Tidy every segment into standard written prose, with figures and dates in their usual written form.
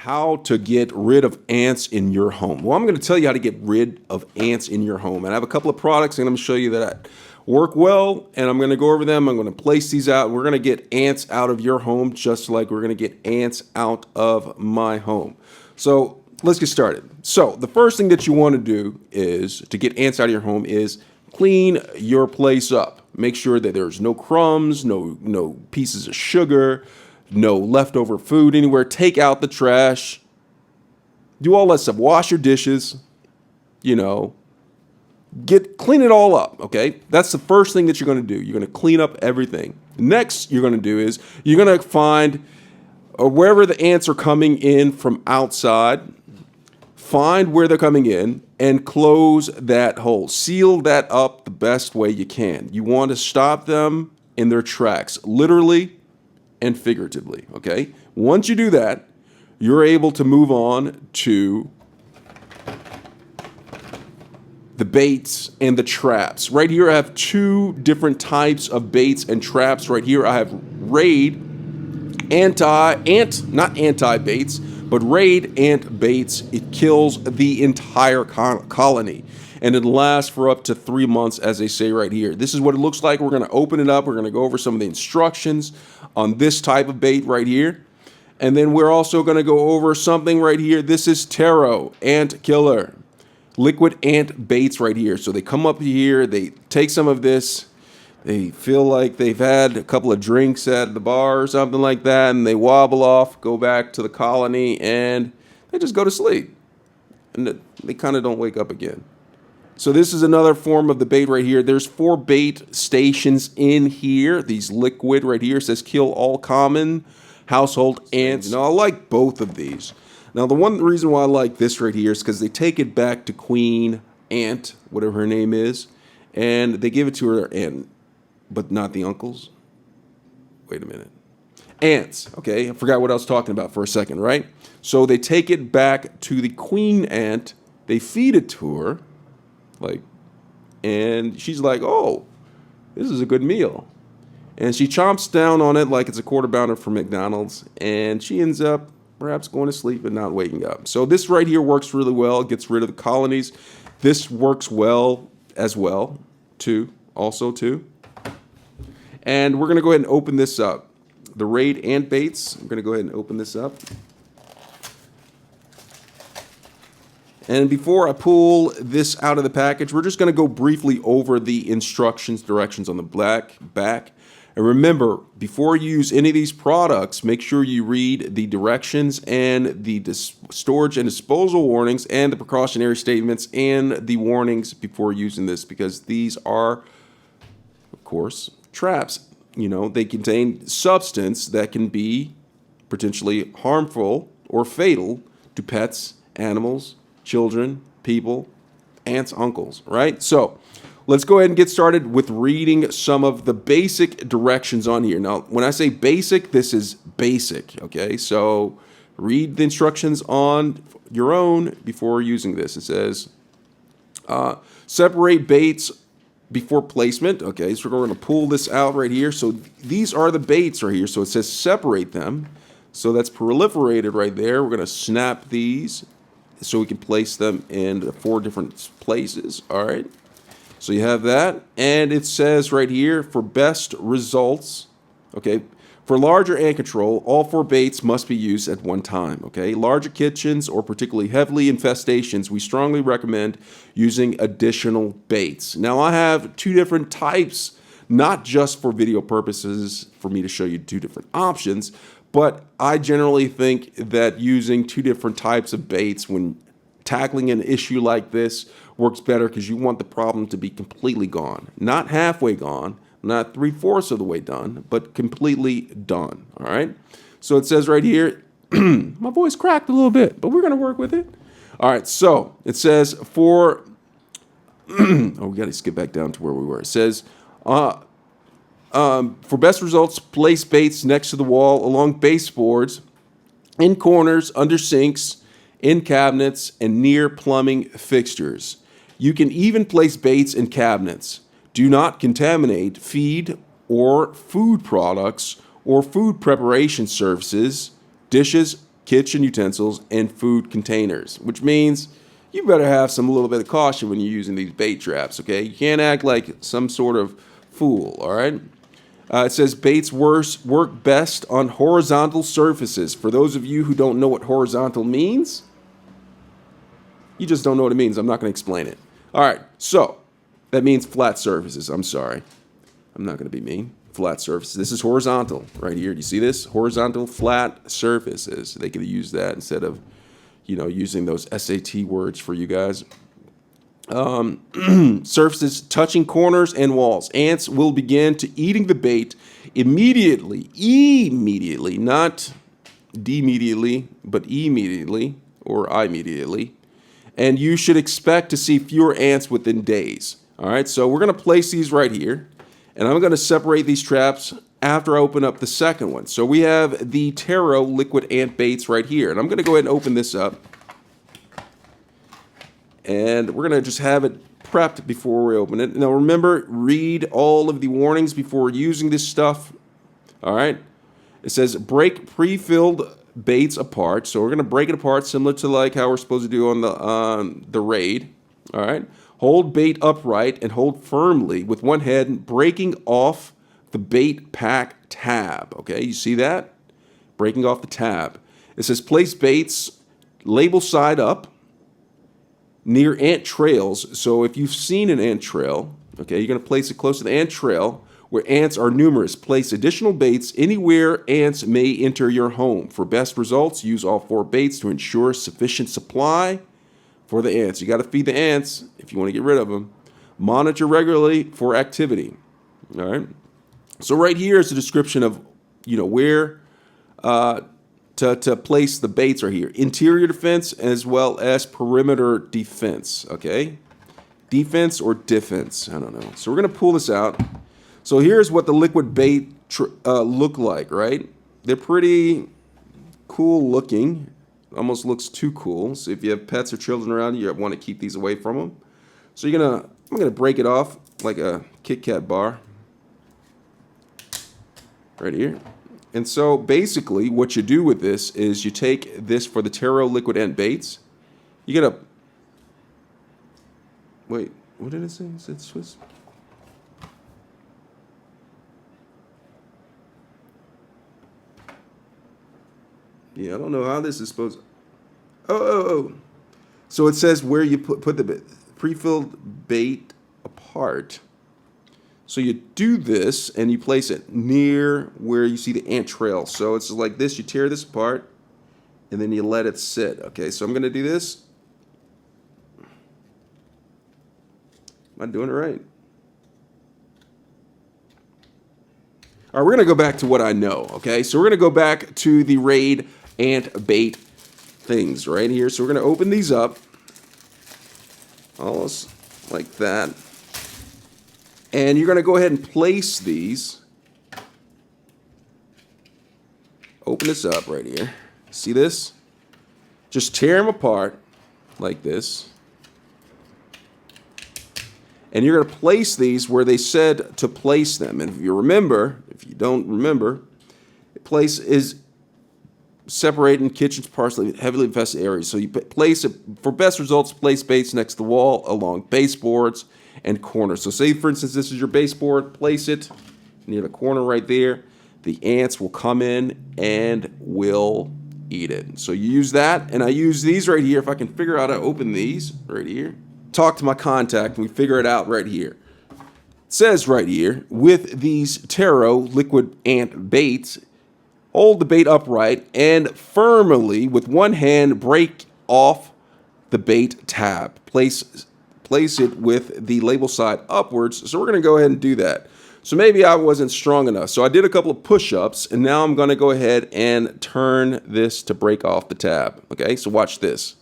How to get rid of ants in your home. Well, I'm going to tell you how to get rid of ants in your home. And I have a couple of products and I'm going to show you that work well, and I'm going to go over them. I'm going to place these out. We're going to get ants out of your home just like we're going to get ants out of my home. So let's get started. So the first thing that you want to do is to get ants out of your home is clean your place up. Make sure that there's no crumbs, no pieces of sugar, no leftover food anywhere. Take out the trash. Do all that stuff. Wash your dishes. Clean it all up, okay? That's the first thing that you're going to do. You're going to clean up everything. Next, you're going to do is you're going to find wherever the ants are coming in from outside, find where they're coming in and close that hole. Seal that up the best way you can. You want to stop them in their tracks, literally and figuratively, okay? Once you do that, you're able to move on to the baits and the traps. Right here I have two different types of baits and traps. Right here I have Raid not anti-baits, but Raid ant baits. It kills the entire colony. And it lasts for up to 3 months, as they say right here. This is what it looks like. We're going to open it up. We're going to go over some of the instructions on this type of bait right here. And then we're also going to go over something right here. This is Taro Ant Killer. Liquid ant baits right here. So they come up here, they take some of this, they feel like they've had a couple of drinks at the bar or something like that, and they wobble off, go back to the colony, and they just go to sleep. And they kind of don't wake up again. So this is another form of the bait right here. There's 4 bait stations in here. These liquid right here says kill all common household ants. Now I like both of these. Now the one reason why I like this right here is because they take it back to Queen Ant, whatever her name is, and they give it to her and but not the uncles. Wait a minute. Ants, okay? I forgot what I was talking about for a second, right? So they take it back to the Queen Ant, they feed it to her, and she's like, oh, this is a good meal. And she chomps down on it like it's a quarter pounder from McDonald's, and she ends up perhaps going to sleep and not waking up. So this right here works really well. It gets rid of the colonies. This works well as well, too. And we're going to go ahead and open this up. The Raid ant baits. I'm going to go ahead and open this up. And before I pull this out of the package, we're just going to go briefly over the directions on the back. And remember, before you use any of these products, make sure you read the directions and the storage and disposal warnings and the precautionary statements and the warnings before using this, because these are, of course, traps. They contain substance that can be potentially harmful or fatal to pets, animals, children, people, aunts, uncles, right? So let's go ahead and get started with reading some of the basic directions on here. Now, when I say basic, this is basic, okay? So read the instructions on your own before using this. It says, separate baits before placement. Okay, so we're going to pull this out right here. So these are the baits right here. So it says separate them. So that's proliferated right there. We're going to snap these so we can place them in the 4 different places. All right. So you have that. And it says right here for best results. Okay. For larger ant control, all 4 baits must be used at one time, okay? Larger kitchens or particularly heavily infestations, we strongly recommend using additional baits. Now, I have 2 different types, not just for video purposes for me to show you 2 different options, but I generally think that using 2 different types of baits when tackling an issue like this works better because you want the problem to be completely gone, not halfway gone, not 3/4 of the way done, but completely done, all right? So it says right here, my voice cracked a little bit, but we're going to work with it. All right, so it says for, we got to skip back down to where we were. It says, for best results, place baits next to the wall, along baseboards, in corners, under sinks, in cabinets, and near plumbing fixtures. You can even place baits in cabinets. Do not contaminate feed or food products or food preparation services, dishes, kitchen utensils, and food containers, which means you better have a little bit of caution when you're using these bait traps, okay? You can't act like some sort of fool, all right? It says baits work best on horizontal surfaces. For those of you who don't know what horizontal means, you just don't know what it means. I'm not going to explain it. All right, so that means flat surfaces. I'm sorry. I'm not going to be mean. Flat surfaces. This is horizontal right here. Do you see this? Horizontal flat surfaces. They could use that instead of, using those SAT words for you guys. Surfaces touching corners and walls. Ants will begin to eating the bait immediately, not demediately, but immediately or immediately. And you should expect to see fewer ants within days. All right, so we're going to place these right here, and I'm going to separate these traps after I open up the second one. So we have the Taro liquid ant baits right here, and I'm going to go ahead and open this up. And we're going to just have it prepped before we open it. Now remember, read all of the warnings before using this stuff. All right. It says break pre-filled baits apart. So we're going to break it apart similar to like how we're supposed to do on the raid. All right. Hold bait upright and hold firmly with one hand, breaking off the bait pack tab. Okay. You see that? Breaking off the tab. It says place baits label side up near ant trails. So if you've seen an ant trail, okay, you're going to place it close to the ant trail where ants are numerous. Place additional baits anywhere ants may enter your home. For best results, use all 4 baits to ensure sufficient supply for the ants. You got to feed the ants if you want to get rid of them. Monitor regularly for activity. All right. So right here is a description of, where to place the baits right here. Interior defense as well as perimeter defense, okay? Defense or defense, I don't know. So we're going to pull this out. So here's what the liquid bait look like, right? They're pretty cool looking. Almost looks too cool. So if you have pets or children around, you want to keep these away from them. So I'm going to break it off like a Kit Kat bar. Right here. And so basically what you do with this is you take this for the Taro liquid ant baits. You get wait, what did it say? It said Swiss? Yeah, I don't know how this is supposed to... Oh. So it says where you put the pre-filled bait apart. So you do this and you place it near where you see the ant trail. So it's like this, you tear this apart and then you let it sit. Okay, so I'm going to do this. Am I doing it right? All right, we're going to go back to what I know, okay? So we're going to go back to the raid ant bait things right here. So we're going to open these up. Almost like that. And you're going to go ahead and place these. Open this up right here. See this? Just tear them apart like this. And you're going to place these where they said to place them. And if you don't remember, place is separated in kitchens, partially heavily infested areas. So you place it, for best results, place baits next to the wall along baseboards and corners. So say, for instance, this is your baseboard, place it near the corner right there. The ants will come in and will eat it. So you use that, and I use these right here. If I can figure out how to open these right here, talk to my contact, and we figure it out right here. It says right here, with these Taro liquid ant baits, hold the bait upright and firmly with one hand break off the bait tab. Place it with the label side upwards. So we're going to go ahead and do that. So maybe I wasn't strong enough. So I did a couple of push-ups, and now I'm going to go ahead and turn this to break off the tab. Okay, so watch this.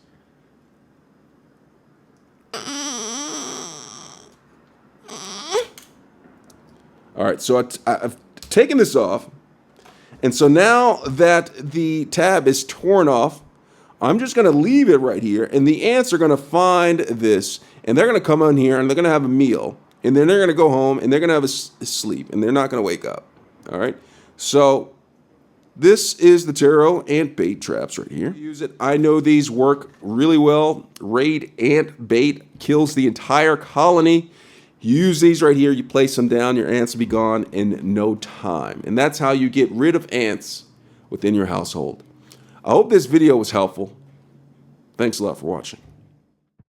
All right, so I've taken this off. And so now that the tab is torn off, I'm just going to leave it right here, and the ants are going to find this, and they're going to come on here, and they're going to have a meal, and then they're going to go home, and they're going to have a sleep, and they're not going to wake up. All right? So This is the taro ant bait traps right here. Use it. I know these work really well. Raid ant bait kills the entire colony. Use these right here. You place them down, your ants will be gone in no time. And that's how you get rid of ants within your household. I hope this video was helpful. Thanks a lot for watching.